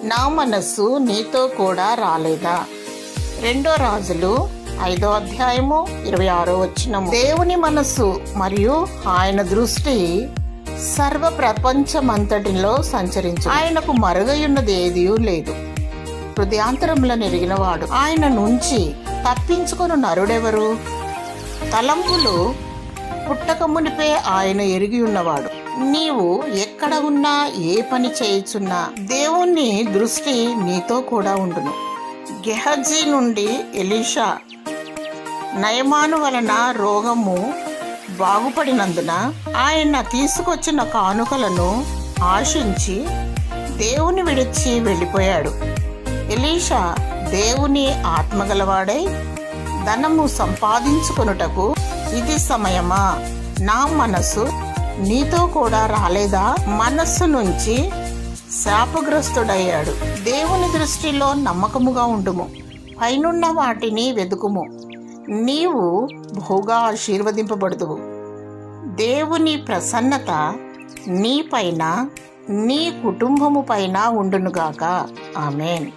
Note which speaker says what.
Speaker 1: నా మనస్సు నీతో కూడా రాలేదా? 2 రాజులు 5వ అధ్యాయము 26వ వచనం. దేవుని మనస్సు మరియు ఆయన దృష్టి సర్వ ప్రపంచమంతటిలో సంచరించు. ఆయనకు మరుగయున్నది ఏదీ లేదు. హృదయాంతరముల నెరిగినవాడు. ఆయన నుంచి తప్పించుకొని నరుడెవరు? తలంపులు పుట్టక మునిపే ఆయన ఎరిగి ఉన్నవాడు. నీవు ఎక్కడ ఉన్నా, ఏ పని చేయుచున్నా దేవుని దృష్టి నీతో కూడా ఉండును. గెహజీ నుండి ఎలీషా నయమాను వలన రోగము బాగుపడినందున ఆయన తీసుకొచ్చిన కానుకలను ఆశించి దేవుని విడిచి వెళ్ళిపోయాడు. ఎలీషా దేవుని ఆత్మగలవాడై ధనము సంపాదించుకొనుటకు ఇది సమయమా? నా మనసు నీతో కూడా రాలేదా? మనస్సు నుంచి శాపగ్రస్తుడయ్యాడు. దేవుని దృష్టిలో నమ్మకముగా ఉండుము. పైనున్న వాటిని వెదుకుము. నీవు బహుగా ఆశీర్వదింపబడుదువు. దేవుని ప్రసన్నత నీ పైన, నీ కుటుంబము పైన ఉండునుగాక. ఆమేన్.